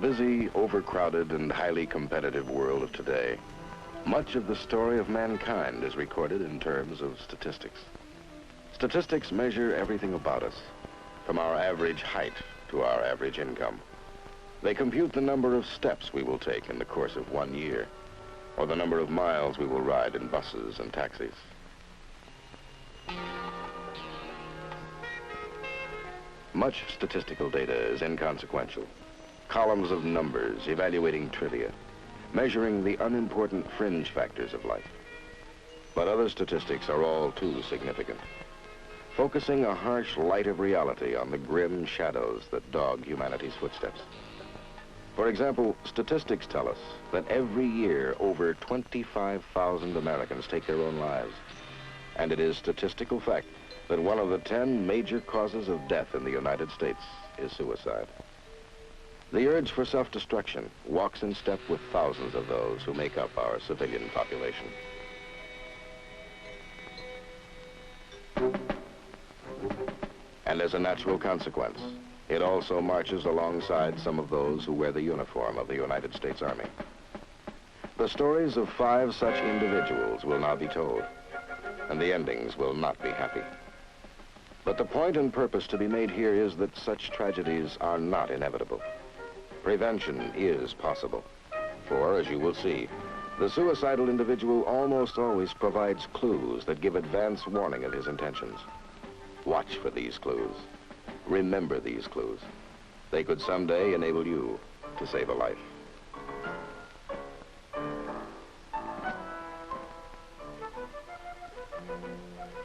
busy, overcrowded, and highly competitive world of today, much of the story of mankind is recorded in terms of statistics. Statistics measure everything about us, from our average height to our average income. They compute the number of steps we will take in the course of 1 year, or the number of miles we will ride in buses and taxis. Much statistical data is inconsequential. Columns of numbers evaluating trivia, measuring the unimportant fringe factors of life. But other statistics are all too significant, focusing a harsh light of reality on the grim shadows that dog humanity's footsteps. For example, statistics tell us that every year over 25,000 Americans take their own lives. And it is statistical fact that one of the 10 major causes of death in the United States is suicide. The urge for self-destruction walks in step with thousands of those who make up our civilian population. And as a natural consequence, it also marches alongside some of those who wear the uniform of the United States Army. The stories of 5 such individuals will now be told, and the endings will not be happy. But the point and purpose to be made here is that such tragedies are not inevitable. Prevention is possible. For, as you will see, the suicidal individual almost always provides clues that give advance warning of his intentions. Watch for these clues. Remember these clues. They could someday enable you to save a life.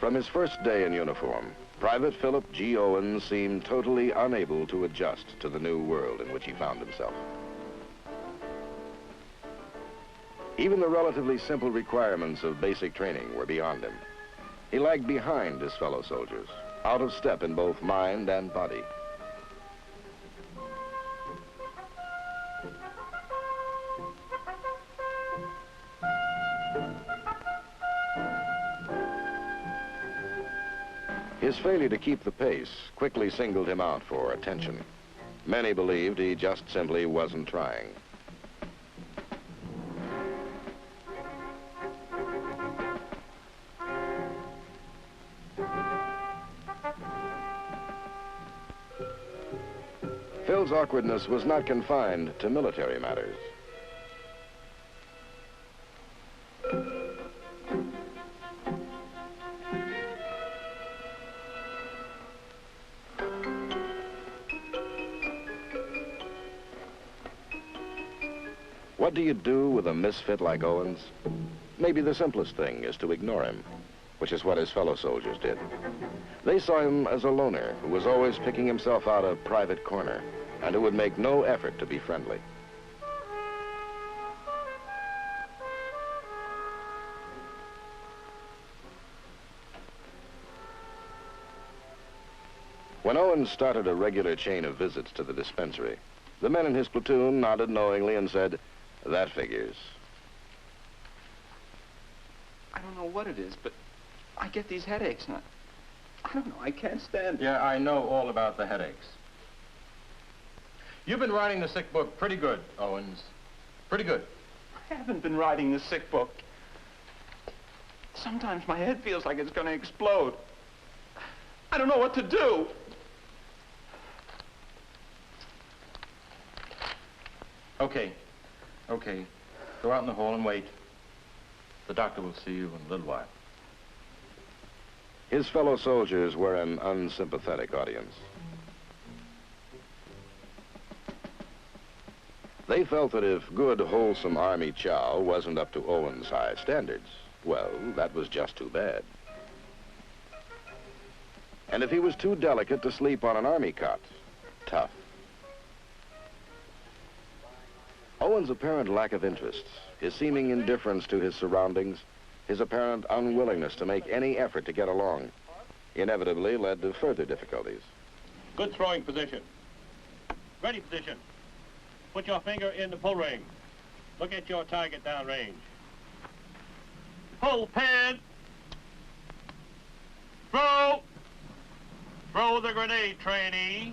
From his first day in uniform, Private Philip G. Owens seemed totally unable to adjust to the new world in which he found himself. Even the relatively simple requirements of basic training were beyond him. He lagged behind his fellow soldiers, out of step in both mind and body. His failure to keep the pace quickly singled him out for attention. Many believed he just simply wasn't trying. Phil's awkwardness was not confined to military matters. What do you do with a misfit like Owens? Maybe the simplest thing is to ignore him, which is what his fellow soldiers did. They saw him as a loner who was always picking himself out a private corner and who would make no effort to be friendly. When Owens started a regular chain of visits to the dispensary, the men in his platoon nodded knowingly and said, "That figures." I don't know what it is, but I get these headaches and I don't know, I can't stand it. Yeah, I know all about the headaches. You've been writing the sick book pretty good, Owens. Pretty good. I haven't been writing the sick book. Sometimes my head feels like it's going to explode. I don't know what to do. Okay. Okay. Go out in the hall and wait. The doctor will see you in a little while. His fellow soldiers were an unsympathetic audience. They felt that if good, wholesome Army chow wasn't up to Owens' high standards, well, that was just too bad. And if he was too delicate to sleep on an Army cot, tough. Owens' apparent lack of interest, his seeming indifference to his surroundings, his apparent unwillingness to make any effort to get along, inevitably led to further difficulties. Good throwing position. Ready position. Put your finger in the pull ring. Look at your target downrange. Pull pin. Throw. Throw the grenade, trainee.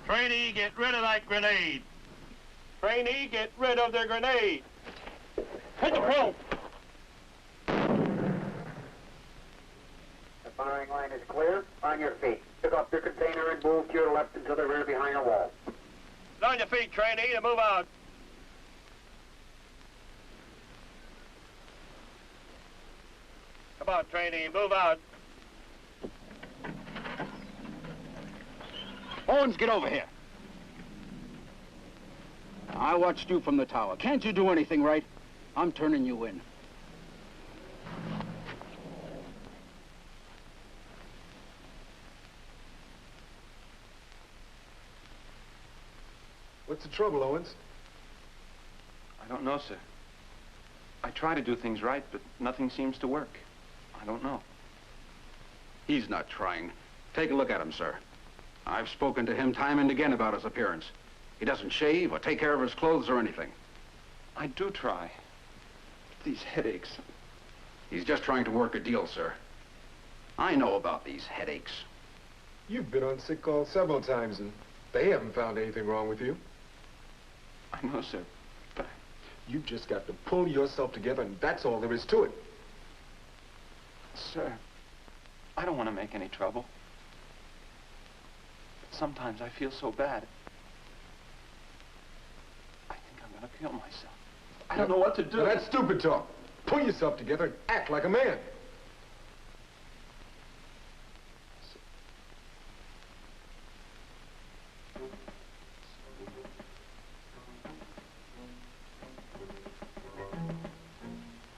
Trainee, get rid of that grenade. Trainee, get rid of their grenade. Hit the rope. The firing line is clear. On your feet. Pick up your container and move to your left until the rear behind a wall. On your feet, trainee, and move out. Come on, trainee, move out. Owens, get over here. I watched you from the tower. Can't you do anything right? I'm turning you in. What's the trouble, Owens? I don't know, sir. I try to do things right, but nothing seems to work. I don't know. He's not trying. Take a look at him, sir. I've spoken to him time and again about his appearance. He doesn't shave or take care of his clothes or anything. I do try. These headaches. He's just trying to work a deal, sir. I know about these headaches. You've been on sick call several times, and they haven't found anything wrong with you. I know, sir, but... You've just got to pull yourself together, and that's all there is to it. Sir, I don't want to make any trouble. But sometimes I feel so bad. I think I'm going to kill myself. I don't know what to do. Now, that's stupid talk. Pull yourself together and act like a man.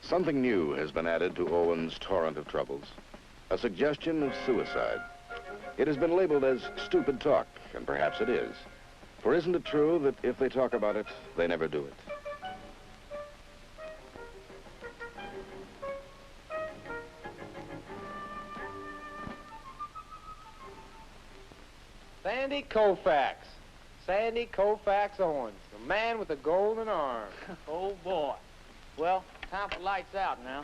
Something new has been added to Owen's torrent of troubles. A suggestion of suicide. It has been labeled as stupid talk, and perhaps it is. For isn't it true that if they talk about it, they never do it? Sandy Koufax. Sandy Koufax Owens, the man with the golden arm. Oh, boy. Well, time for lights out now.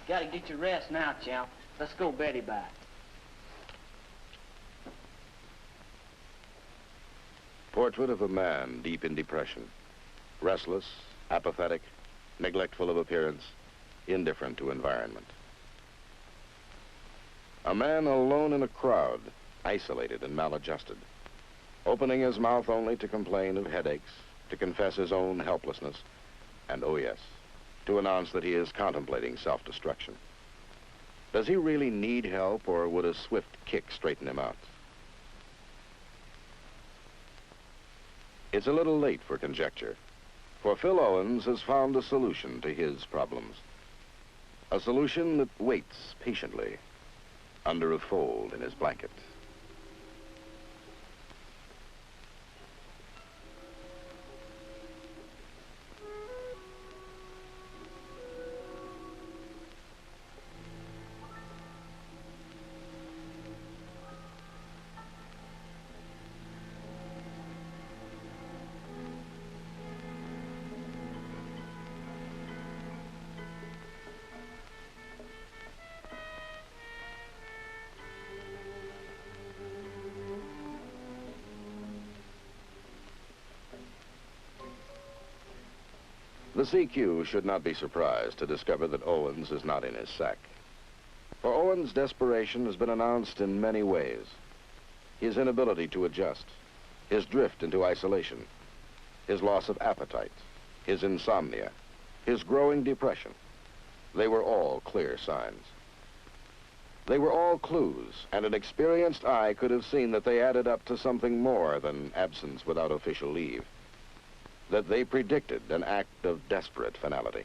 Gotta get your rest now, champ. Let's go Betty back. Portrait of a man deep in depression. Restless, apathetic, neglectful of appearance, indifferent to environment. A man alone in a crowd, isolated and maladjusted, opening his mouth only to complain of headaches, to confess his own helplessness, and, oh yes, to announce that he is contemplating self-destruction. Does he really need help, or would a swift kick straighten him out? It's a little late for conjecture, for Phil Owens has found a solution to his problems. A solution that waits patiently under a fold in his blanket. The CQ should not be surprised to discover that Owens is not in his sack. For Owens' desperation has been announced in many ways. His inability to adjust, his drift into isolation, his loss of appetite, his insomnia, his growing depression. They were all clear signs. They were all clues, and an experienced eye could have seen that they added up to something more than absence without official leave. That they predicted an act of desperate finality.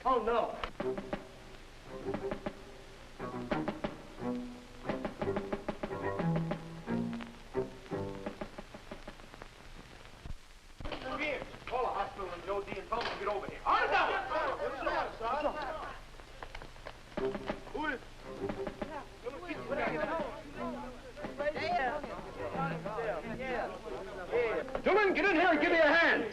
Oh, no. Here, call a hospital and Joe D and tell them to get over here. On down. Who is? Gentlemen, get in here and give me a hand.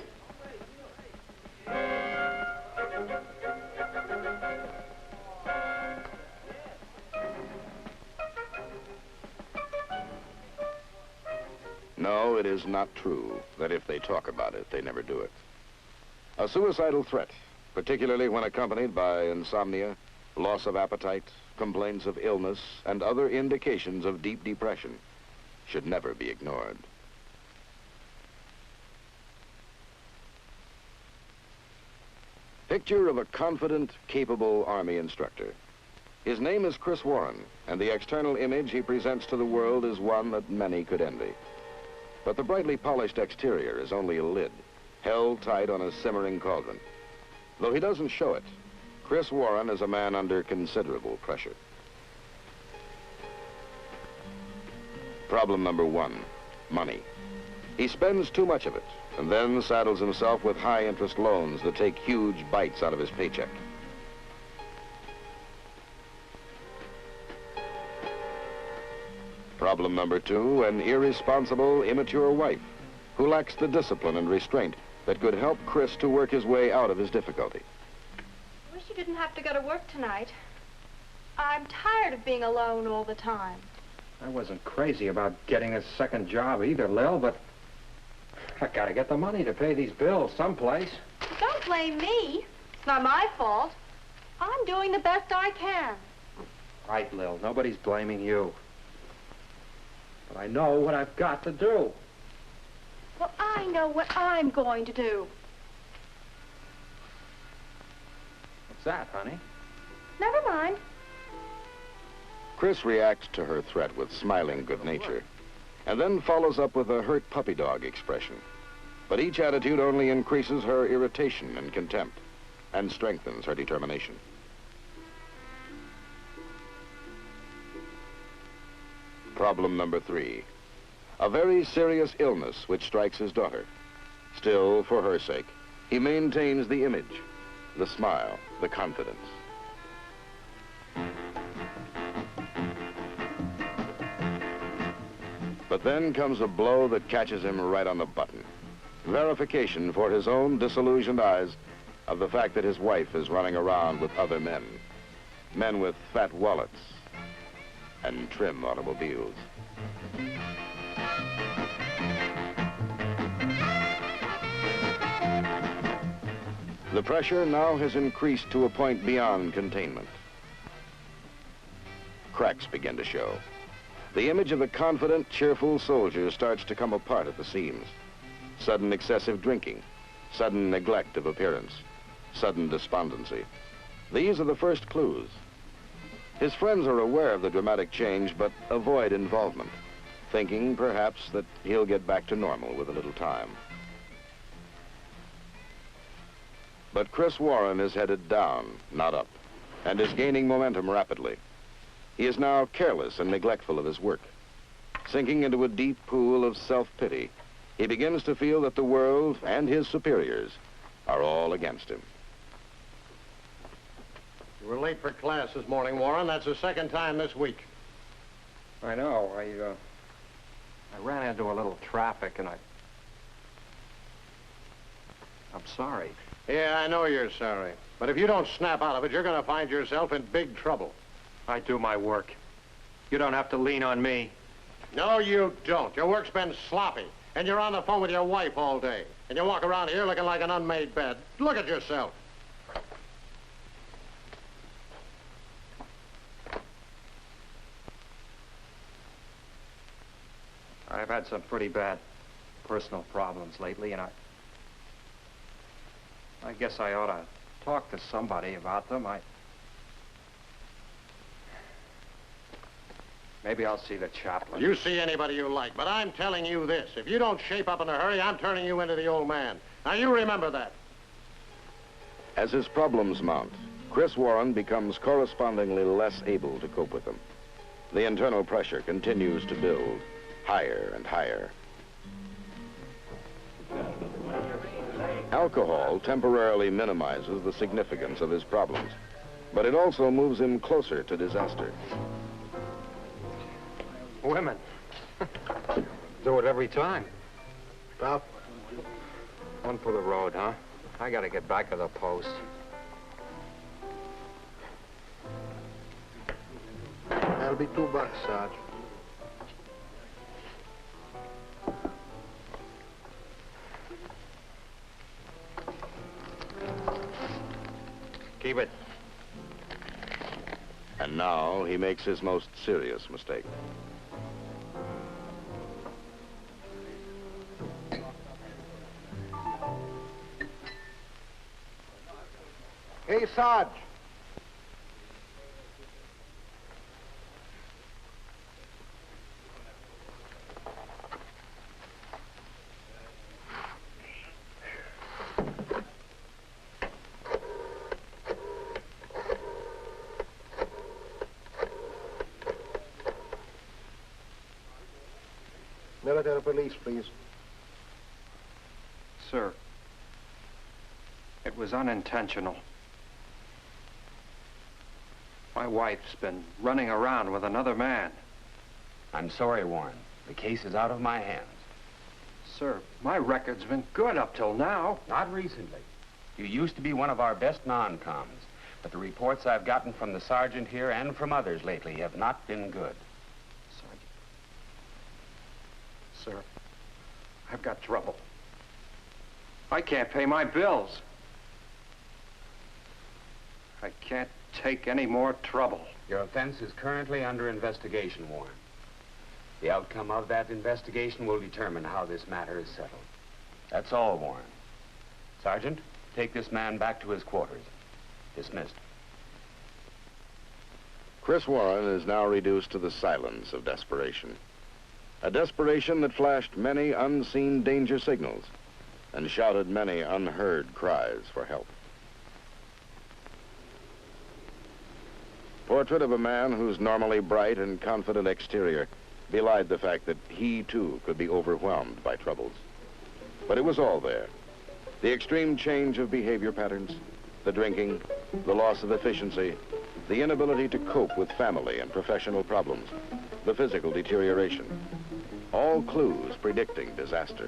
No, it is not true that if they talk about it, they never do it. A suicidal threat, particularly when accompanied by insomnia, loss of appetite, complaints of illness, and other indications of deep depression, should never be ignored. Picture of a confident, capable Army instructor. His name is Chris Warren, and the external image he presents to the world is one that many could envy. But the brightly polished exterior is only a lid, held tight on a simmering cauldron. Though he doesn't show it, Chris Warren is a man under considerable pressure. Problem number one, money. He spends too much of it, and then saddles himself with high-interest loans that take huge bites out of his paycheck. Problem number two, an irresponsible, immature wife who lacks the discipline and restraint that could help Chris to work his way out of his difficulty. Wish you didn't have to go to work tonight. I'm tired of being alone all the time. I wasn't crazy about getting a second job either, Lil, but I gotta get the money to pay these bills someplace. Don't blame me. It's not my fault. I'm doing the best I can. Right, Lil, nobody's blaming you. But I know what I've got to do. Well, I know what I'm going to do. What's that, honey? Never mind. Chris reacts to her threat with smiling good nature, and then follows up with a hurt puppy dog expression. But each attitude only increases her irritation and contempt, and strengthens her determination. Problem number three, a very serious illness which strikes his daughter. Still, for her sake, he maintains the image, the smile, the confidence. But then comes a blow that catches him right on the button. Verification for his own disillusioned eyes of the fact that his wife is running around with other men. Men with fat wallets and trim automobiles. The pressure now has increased to a point beyond containment. Cracks begin to show. The image of the confident, cheerful soldier starts to come apart at the seams. Sudden excessive drinking, sudden neglect of appearance, sudden despondency. These are the first clues. His friends are aware of the dramatic change, but avoid involvement, thinking, perhaps, that he'll get back to normal with a little time. But Chris Warren is headed down, not up, and is gaining momentum rapidly. He is now careless and neglectful of his work. Sinking into a deep pool of self-pity, he begins to feel that the world and his superiors are all against him. You were late for class this morning, Warren. That's the second time this week. I know. I ran into a little traffic, and I'm sorry. Yeah, I know you're sorry. But if you don't snap out of it, you're going to find yourself in big trouble. I do my work. You don't have to lean on me. No, you don't. Your work's been sloppy, and you're on the phone with your wife all day. And you walk around here looking like an unmade bed. Look at yourself. I've had some pretty bad personal problems lately, and I guess I ought to talk to somebody about them. Maybe I'll see the chaplain. You see anybody you like, but I'm telling you this. If you don't shape up in a hurry, I'm turning you into the old man. Now, you remember that. As his problems mount, Chris Warren becomes correspondingly less able to cope with them. The internal pressure continues to build, higher and higher. Alcohol temporarily minimizes the significance of his problems, but it also moves him closer to disaster. Women. Do it every time. Stop. One for the road, huh? I gotta get back to the post. That'll be $2, Sarge. Keep it. And now he makes his most serious mistake. Hey, Sarge. Military police, please. Sir, it was unintentional. My wife's been running around with another man. I'm sorry, Warren. The case is out of my hands. Sir, my record's been good up till now. Not recently. You used to be one of our best non-coms, but the reports I've gotten from the sergeant here and from others lately have not been good. Sir, I've got trouble. I can't pay my bills. I can't take any more trouble. Your offense is currently under investigation, Warren. The outcome of that investigation will determine how this matter is settled. That's all, Warren. Sergeant, take this man back to his quarters. Dismissed. Chris Warren is now reduced to the silence of desperation. A desperation that flashed many unseen danger signals and shouted many unheard cries for help. Portrait of a man whose normally bright and confident exterior belied the fact that he, too, could be overwhelmed by troubles. But it was all there. The extreme change of behavior patterns, the drinking, the loss of efficiency, the inability to cope with family and professional problems, the physical deterioration. All clues predicting disaster.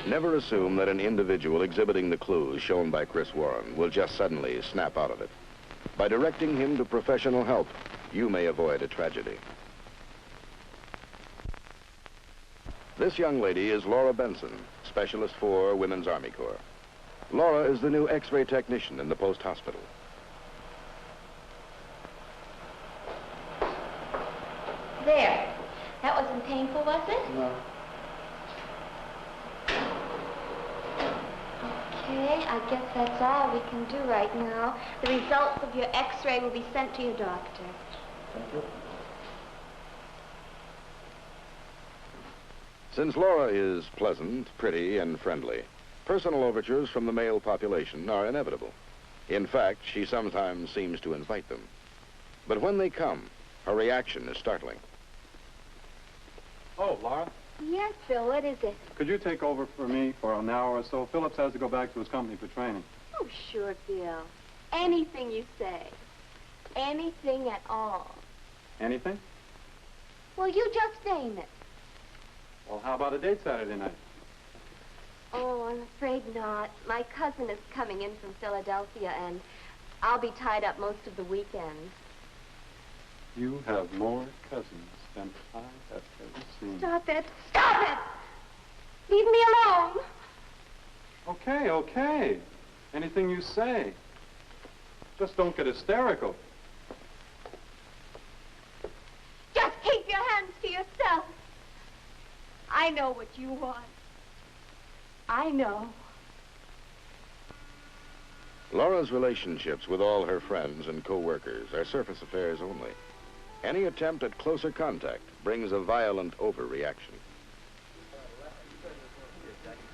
Never assume that an individual exhibiting the clues shown by Chris Warren will just suddenly snap out of it. By directing him to professional help, you may avoid a tragedy. This young lady is Laura Benson, Specialist 4, Women's Army Corps. Laura is the new X-ray technician in the post hospital. There. That wasn't painful, was it? No. Okay, I guess that's all we can do right now. The results of your X-ray will be sent to your doctor. Thank you. Since Laura is pleasant, pretty, and friendly, personal overtures from the male population are inevitable. In fact, she sometimes seems to invite them. But when they come, her reaction is startling. Oh, Laura, Yes, Phil, what is it? could you take over for me for an hour or so? Phillips has to go back to his company for training. Oh, sure, Phil. Anything you say. Anything at all. Anything? Well, you just name it. Well, how about a date Saturday night? Oh, I'm afraid not. My cousin is coming in from Philadelphia, and I'll be tied up most of the weekends. You have more cousins than I have ever seen. Stop it! Stop it! Leave me alone! Okay, okay. Anything you say. Just don't get hysterical. Just keep your hands to yourself. I know what you want. I know. Laura's relationships with all her friends and co-workers are surface affairs only. Any attempt at closer contact brings a violent overreaction.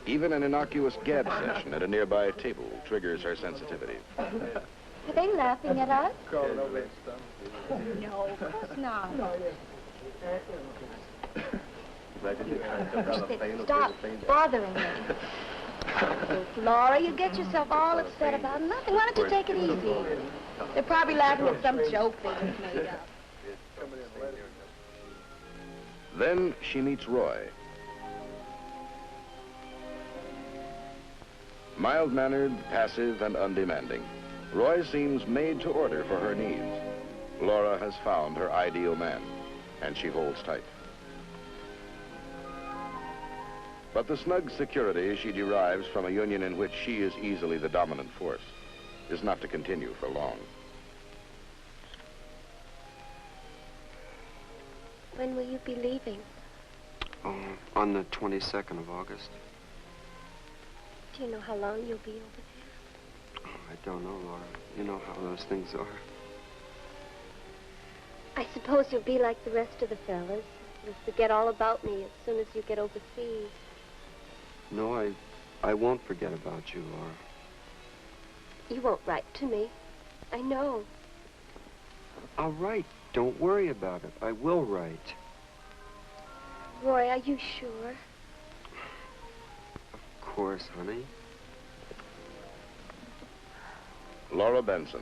Even an innocuous gab session at a nearby table triggers her sensitivity. Are they laughing at us? No, of course not. Stop bothering me. Laura, you get yourself all upset about nothing. Why don't you take it easy? They're probably laughing at some joke they just made up. Then she meets Roy. Mild-mannered, passive, and undemanding, Roy seems made to order for her needs. Laura has found her ideal man, and she holds tight. But the snug security she derives from a union in which she is easily the dominant force is not to continue for long. When will you be leaving? Oh, on the 22nd of August. Do you know how long you'll be over there? Oh, I don't know, Laura. You know how those things are. I suppose you'll be like the rest of the fellas. You'll forget all about me as soon as you get overseas. No, I won't forget about you, Laura. You won't write to me. I know. I'll write. Don't worry about it. I will write. Roy, are you sure? Of course, honey. Laura Benson,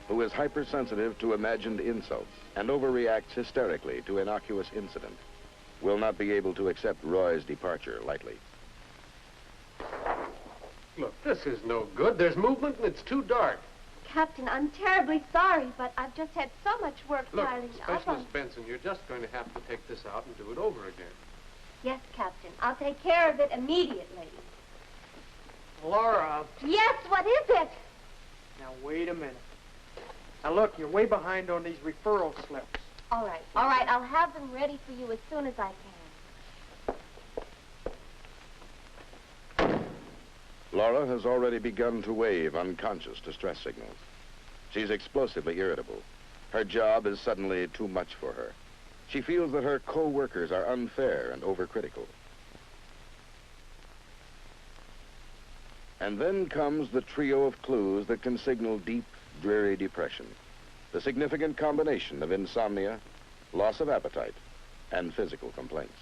who is hypersensitive to imagined insults and overreacts hysterically to innocuous incident, will not be able to accept Roy's departure lightly. Look, this is no good. There's movement and it's too dark. Captain, I'm terribly sorry, but I've just had so much work Look, piling up. Specialist Benson, you're just going to have to take this out and do it over again. Yes, Captain. I'll take care of it immediately. Laura. Yes, what is it? Now, wait a minute. Now, look, you're way behind on these referral slips. All right. I'll have them ready for you as soon as I can. Laura has already begun to wave unconscious distress signals. She's explosively irritable. Her job is suddenly too much for her. She feels that her co-workers are unfair and overcritical. And then comes the trio of clues that can signal deep, dreary depression. The significant combination of insomnia, loss of appetite, and physical complaints.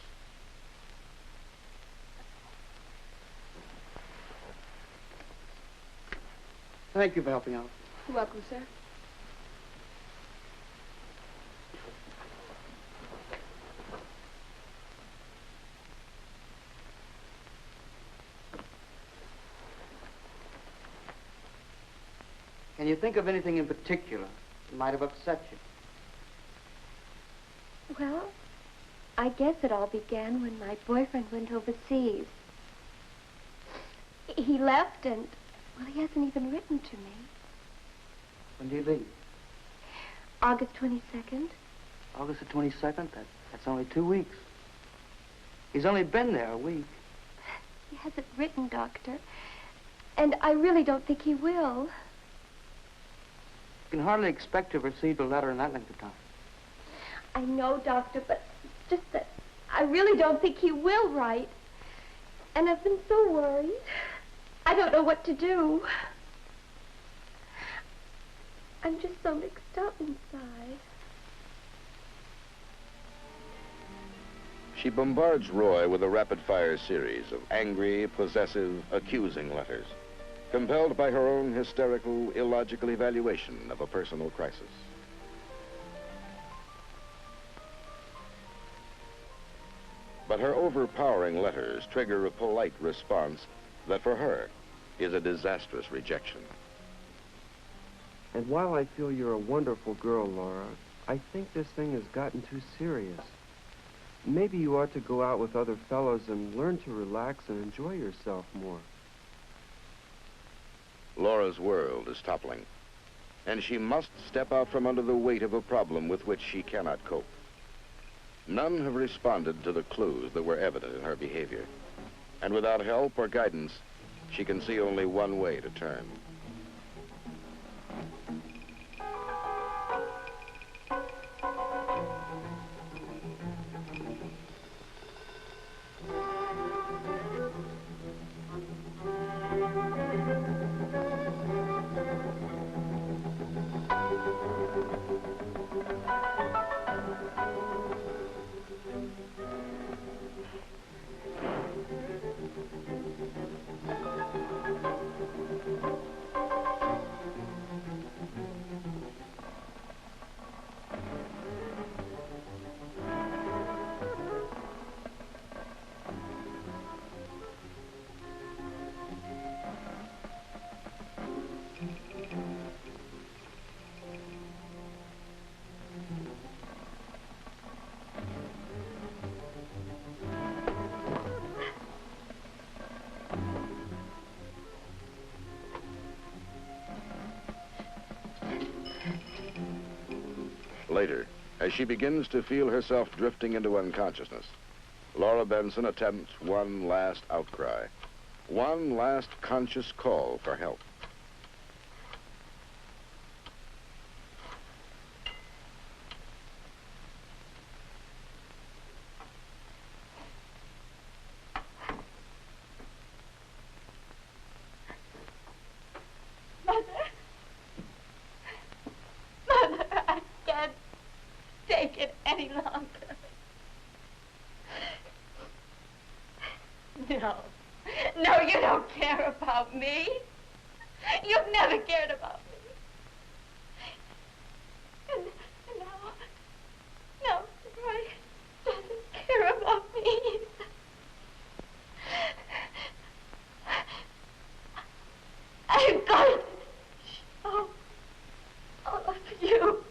Thank you for helping out. You're welcome, sir. Can you think of anything in particular that might have upset you? Well, I guess it all began when my boyfriend went overseas. He left and, well, he hasn't even written to me. When do you leave? August 22nd. August the 22nd? That's only 2 weeks. He's only been there a week. He hasn't written, Doctor. And I really don't think he will. You can hardly expect to have received a letter in that length of time. I know, Doctor, but it's just that I really don't think he will write. And I've been so worried. I don't know what to do. I'm just so mixed up inside. She bombards Roy with a rapid-fire series of angry, possessive, accusing letters, compelled by her own hysterical, illogical evaluation of a personal crisis. But her overpowering letters trigger a polite response that for her is a disastrous rejection. And while I feel you're a wonderful girl, Laura, I think this thing has gotten too serious. Maybe you ought to go out with other fellows and learn to relax and enjoy yourself more. Laura's world is toppling, and she must step out from under the weight of a problem with which she cannot cope. None have responded to the clues that were evident in her behavior, and without help or guidance, she can see only one way to turn. Later, as she begins to feel herself drifting into unconsciousness, Laura Benson attempts one last outcry, one last conscious call for help. Mother, I can't take it any longer. No. No, you don't care about me. You've never cared about me. And now Roy doesn't care about me either. I'm going to show all of you.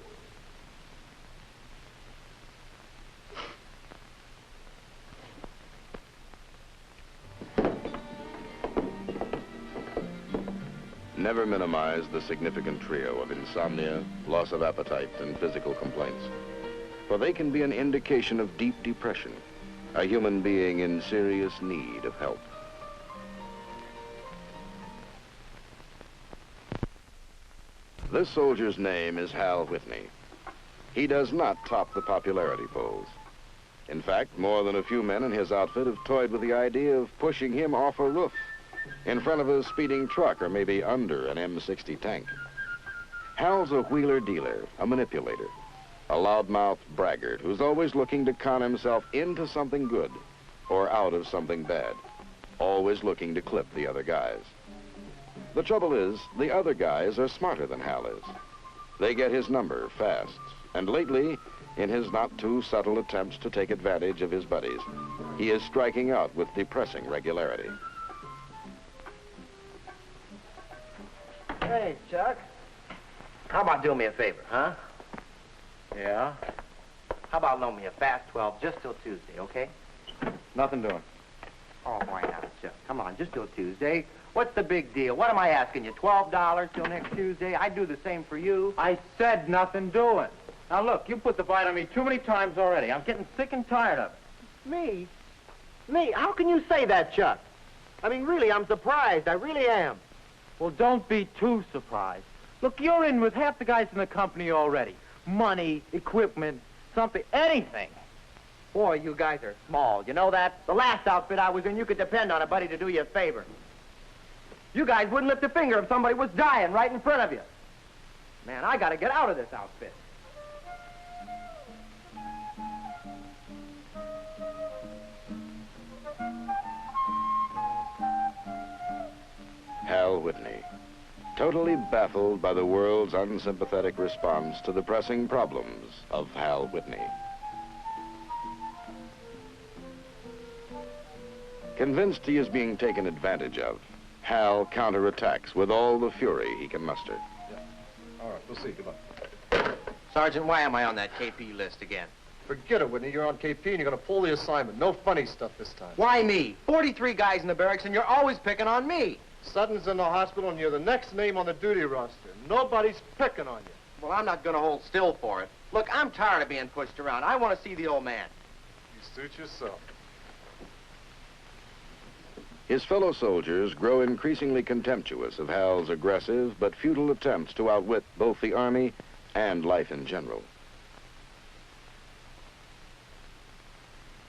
Never minimize the significant trio of insomnia, loss of appetite, and physical complaints, for they can be an indication of deep depression, a human being in serious need of help. This soldier's name is Hal Whitney. He does not top the popularity polls. In fact, more than a few men in his outfit have toyed with the idea of pushing him off a roof, in front of a speeding truck, or maybe under an M60 tank. Hal's a wheeler dealer, a manipulator, a loudmouth braggart who's always looking to con himself into something good or out of something bad, always looking to clip the other guys. The trouble is, the other guys are smarter than Hal is. They get his number fast, and lately, in his not too subtle attempts to take advantage of his buddies, he is striking out with depressing regularity. Hey, Chuck. How about doing me a favor, huh? Yeah? How about loan me a fast 12 just till Tuesday, okay? Nothing doing. Oh, why not, Chuck? Come on, just till Tuesday. What's the big deal? What am I asking you, $12 till next Tuesday? I'd do the same for you. I said nothing doing. Now, look, you put the bite on me too many times already. I'm getting sick and tired of it. Me? Me? How can you say that, Chuck? I mean, really, I'm surprised. I really am. Well, don't be too surprised. Look, you're in with half the guys in the company already. Money, equipment, something, anything. Boy, you guys are small. You know that? The last outfit I was in, you could depend on a buddy to do you a favor. You guys wouldn't lift a finger if somebody was dying right in front of you. Man, I gotta get out of this outfit. Hal Whitney, totally baffled by the world's unsympathetic response to the pressing problems of Hal Whitney. Convinced he is being taken advantage of, Hal counterattacks with all the fury he can muster. Yeah. All right, we'll see. Goodbye. Sergeant, why am I on that KP list again? Forget it, Whitney. You're on KP and you're going to pull the assignment. No funny stuff this time. Why me? 43 guys in the barracks and you're always picking on me. Sutton's in the hospital and you're the next name on the duty roster. Nobody's picking on you. Well, I'm not going to hold still for it. Look, I'm tired of being pushed around. I want to see the old man. You suit yourself. His fellow soldiers grow increasingly contemptuous of Hal's aggressive but futile attempts to outwit both the Army and life in general.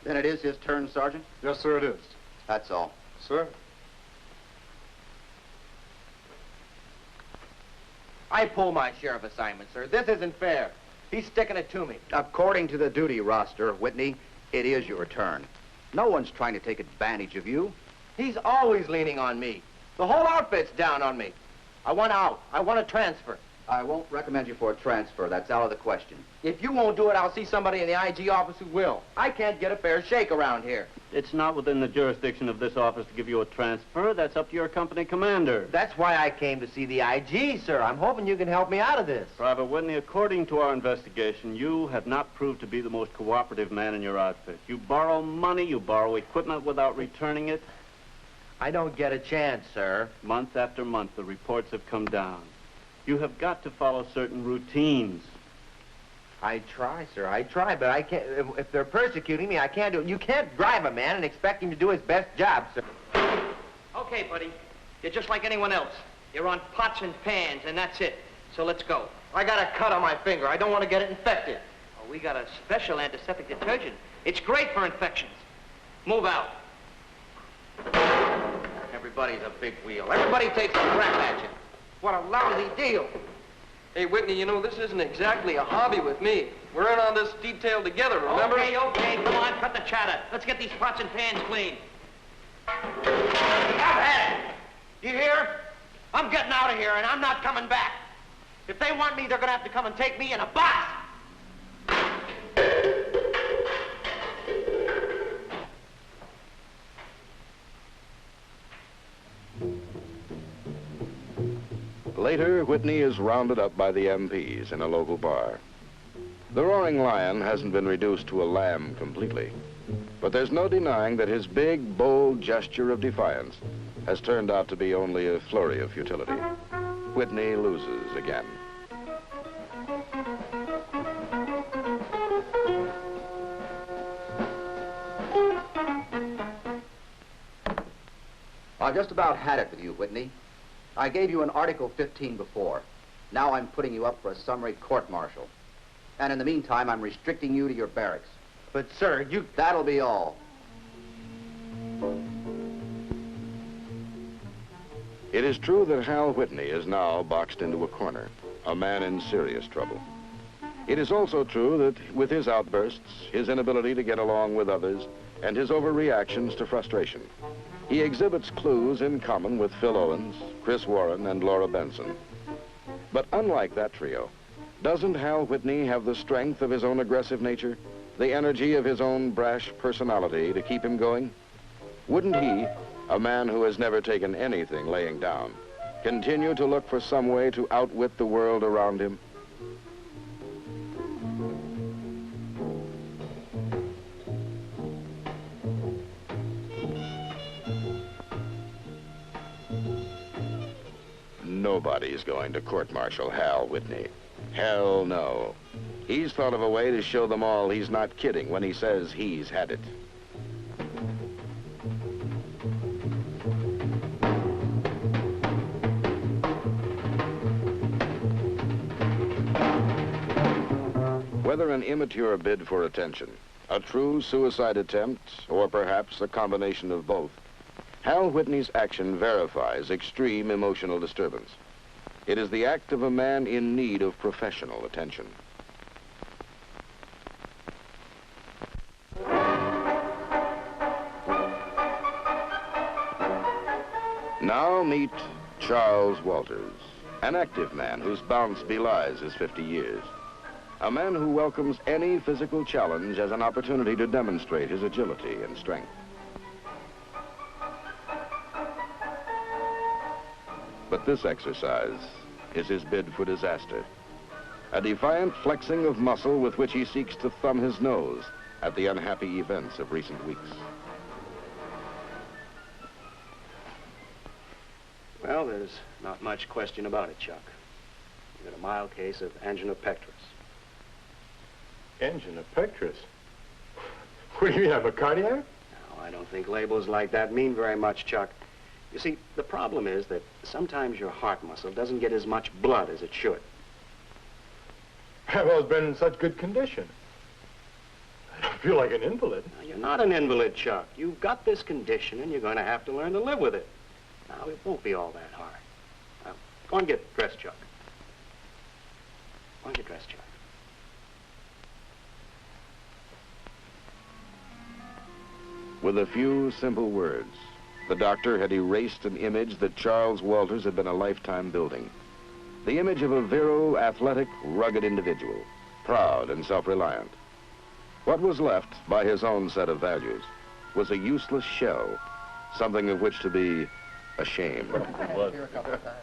Then it is his turn, Sergeant? Yes, sir, it is. That's all. Sir? I pull my share of assignments, sir. This isn't fair. He's sticking it to me. According to the duty roster, Whitney, it is your turn. No one's trying to take advantage of you. He's always leaning on me. The whole outfit's down on me. I want out. I want a transfer. I won't recommend you for a transfer. That's out of the question. If you won't do it, I'll see somebody in the IG office who will. I can't get a fair shake around here. It's not within the jurisdiction of this office to give you a transfer. That's up to your company commander. That's why I came to see the IG, sir. I'm hoping you can help me out of this. Private Whitney, according to our investigation, you have not proved to be the most cooperative man in your outfit. You borrow money, you borrow equipment without returning it. I don't get a chance, sir. Month after month, the reports have come down. You have got to follow certain routines. I try, sir. I try, but I can't. If they're persecuting me, I can't do it. You can't drive a man and expect him to do his best job, sir. Okay, buddy. You're just like anyone else. You're on pots and pans, and that's it. So let's go. I got a cut on my finger. I don't want to get it infected. Oh, we got a special antiseptic detergent. It's great for infections. Move out. Everybody's a big wheel. Everybody takes a crack at you. What a lousy deal. Hey, Whitney, you know, this isn't exactly a hobby with me. We're in on this detail together, remember? Okay, come on, cut the chatter. Let's get these pots and pans clean. I've had it. You hear? I'm getting out of here, and I'm not coming back. If they want me, they're going to have to come and take me in a box. Later, Whitney is rounded up by the MPs in a local bar. The roaring lion hasn't been reduced to a lamb completely, but there's no denying that his big, bold gesture of defiance has turned out to be only a flurry of futility. Whitney loses again. I've just about had it with you, Whitney. I gave you an Article 15 before. Now I'm putting you up for a summary court-martial. And in the meantime, I'm restricting you to your barracks. But, sir, you... That'll be all. It is true that Hal Whitney is now boxed into a corner, a man in serious trouble. It is also true that with his outbursts, his inability to get along with others, and his overreactions to frustration, he exhibits clues in common with Phil Owens, Chris Warren, and Laura Benson. But unlike that trio, doesn't Hal Whitney have the strength of his own aggressive nature, the energy of his own brash personality to keep him going? Wouldn't he, a man who has never taken anything laying down, continue to look for some way to outwit the world around him? Nobody's going to court-martial Hal Whitney. Hell no. He's thought of a way to show them all he's not kidding when he says he's had it. Whether an immature bid for attention, a true suicide attempt, or perhaps a combination of both, Hal Whitney's action verifies extreme emotional disturbance. It is the act of a man in need of professional attention. Now meet Charles Walters, an active man whose bounce belies his 50 years. A man who welcomes any physical challenge as an opportunity to demonstrate his agility and strength. But this exercise is his bid for disaster. A defiant flexing of muscle with which he seeks to thumb his nose at the unhappy events of recent weeks. Well, there's not much question about it, Chuck. You got a mild case of angina pectoris. Angina pectoris? What do you mean, I'm a cardiac? No, I don't think labels like that mean very much, Chuck. You see, the problem is that sometimes your heart muscle doesn't get as much blood as it should. I've always been in such good condition. I don't feel like an invalid. Now, you're not an invalid, Chuck. You've got this condition, and you're going to have to learn to live with it. Now, it won't be all that hard. Now, go and get dressed, Chuck. Go and get dressed, Chuck. With a few simple words, the doctor had erased an image that Charles Walters had been a lifetime building. The image of a virile, athletic, rugged individual, proud and self-reliant. What was left by his own set of values was a useless shell, something of which to be ashamed.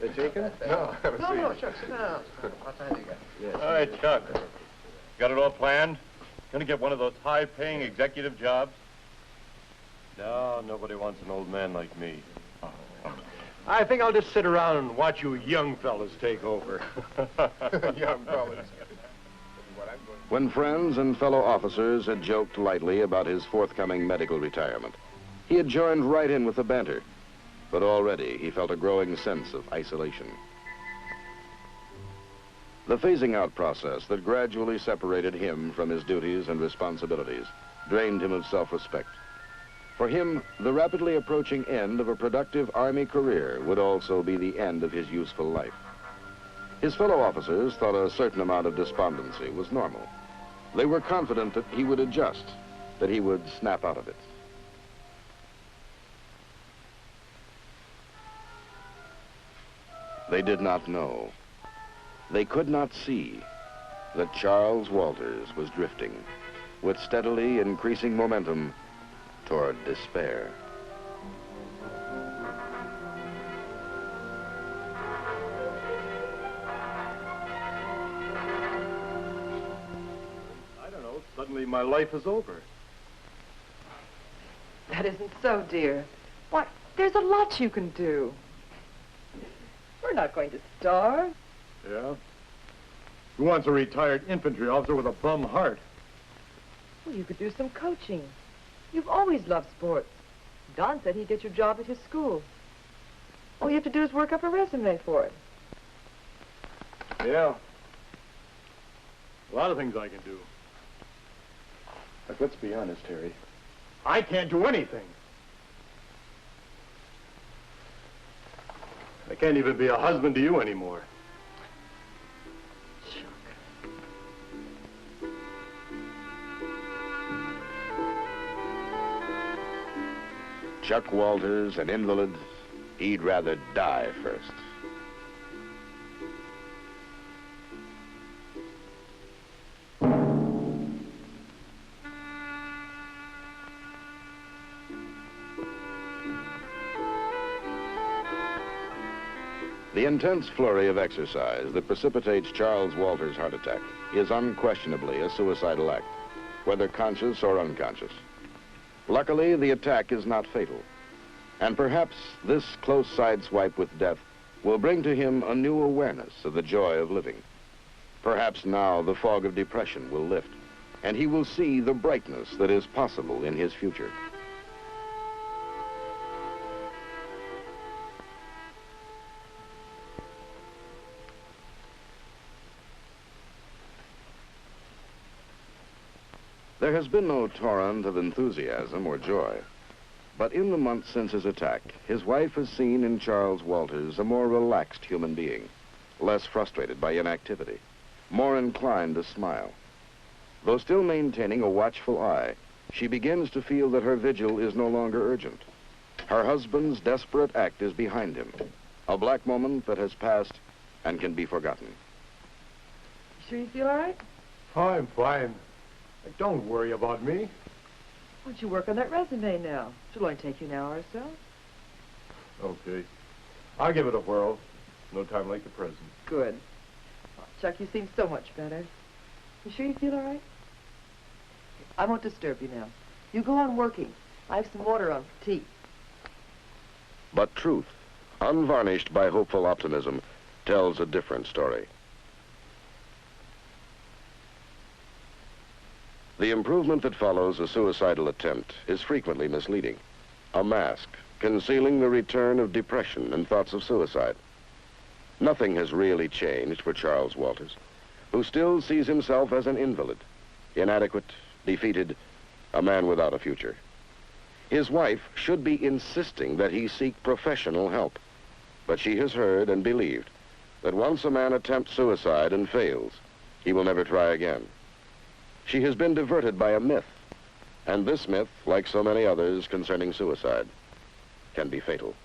They taken? No, I haven't seen No, it. Chuck, sit down. What time do you got? Yes. All right, Chuck. Got it all planned? Gonna get one of those high-paying executive jobs? No, nobody wants an old man like me. I think I'll just sit around and watch you young fellas take over. Young fellas. What I'm going to When friends and fellow officers had joked lightly about his forthcoming medical retirement, he had joined right in with the banter, but already he felt a growing sense of isolation. The phasing out process that gradually separated him from his duties and responsibilities drained him of self-respect. For him, the rapidly approaching end of a productive Army career would also be the end of his useful life. His fellow officers thought a certain amount of despondency was normal. They were confident that he would adjust, that he would snap out of it. They did not know. They could not see that Charles Walters was drifting with steadily increasing momentum toward despair. I don't know, suddenly my life is over. That isn't so, dear. Why, there's a lot you can do. We're not going to starve. Yeah? Who wants a retired infantry officer with a bum heart? Well, you could do some coaching. You've always loved sports. Don said he'd get your job at his school. All you have to do is work up a resume for it. Yeah. A lot of things I can do. But let's be honest, Harry. I can't do anything. I can't even be a husband to you anymore. Chuck Walters, an invalid, he'd rather die first. The intense flurry of exercise that precipitates Charles Walters' heart attack is unquestionably a suicidal act, whether conscious or unconscious. Luckily, the attack is not fatal, and perhaps this close sideswipe with death will bring to him a new awareness of the joy of living. Perhaps now the fog of depression will lift, and he will see the brightness that is possible in his future. There has been no torrent of enthusiasm or joy, but in the months since his attack, his wife has seen in Charles Walters a more relaxed human being, less frustrated by inactivity, more inclined to smile. Though still maintaining a watchful eye, she begins to feel that her vigil is no longer urgent. Her husband's desperate act is behind him, a black moment that has passed and can be forgotten. You sure you feel all right? I'm fine. Don't worry about me. Why don't you work on that resume now? It'll only take you an hour or so. Okay. I'll give it a whirl. No time like the present. Good. Oh, Chuck, you seem so much better. You sure you feel all right? I won't disturb you now. You go on working. I have some water on for tea. But truth, unvarnished by hopeful optimism, tells a different story. The improvement that follows a suicidal attempt is frequently misleading. A mask, concealing the return of depression and thoughts of suicide. Nothing has really changed for Charles Walters, who still sees himself as an invalid, inadequate, defeated, a man without a future. His wife should be insisting that he seek professional help, but she has heard and believed that once a man attempts suicide and fails, he will never try again. She has been diverted by a myth, and this myth, like so many others concerning suicide, can be fatal.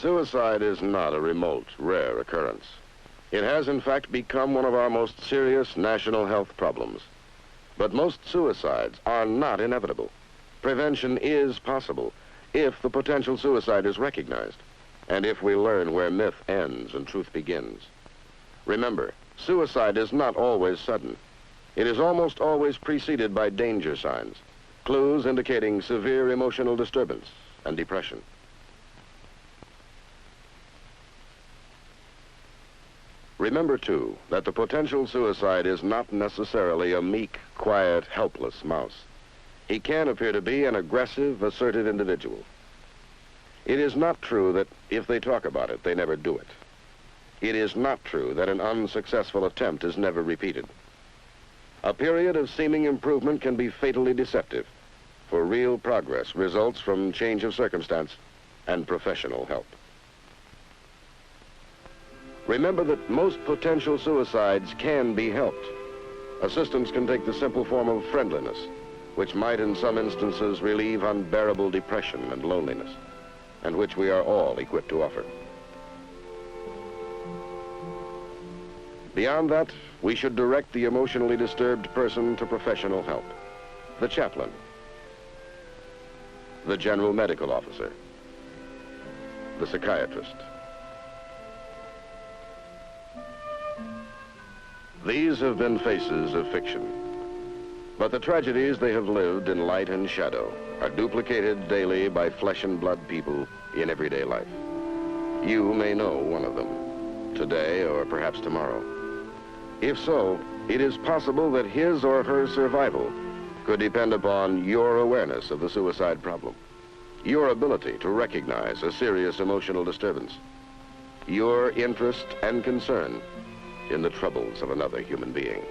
Suicide is not a remote, rare occurrence. It has, in fact, become one of our most serious national health problems. But most suicides are not inevitable. Prevention is possible if the potential suicide is recognized, and if we learn where myth ends and truth begins. Remember, suicide is not always sudden. It is almost always preceded by danger signs, clues indicating severe emotional disturbance and depression. Remember, too, that the potential suicide is not necessarily a meek, quiet, helpless mouse. He can appear to be an aggressive, assertive individual. It is not true that if they talk about it, they never do it. It is not true that an unsuccessful attempt is never repeated. A period of seeming improvement can be fatally deceptive, for real progress results from change of circumstance and professional help. Remember that most potential suicides can be helped. Assistance can take the simple form of friendliness, which might in some instances relieve unbearable depression and loneliness, and which we are all equipped to offer. Beyond that, we should direct the emotionally disturbed person to professional help. The chaplain, the general medical officer, the psychiatrist. These have been faces of fiction, but the tragedies they have lived in light and shadow are duplicated daily by flesh and blood people in everyday life. You may know one of them, today or perhaps tomorrow. If so, it is possible that his or her survival could depend upon your awareness of the suicide problem, your ability to recognize a serious emotional disturbance, your interest and concern in the troubles of another human being.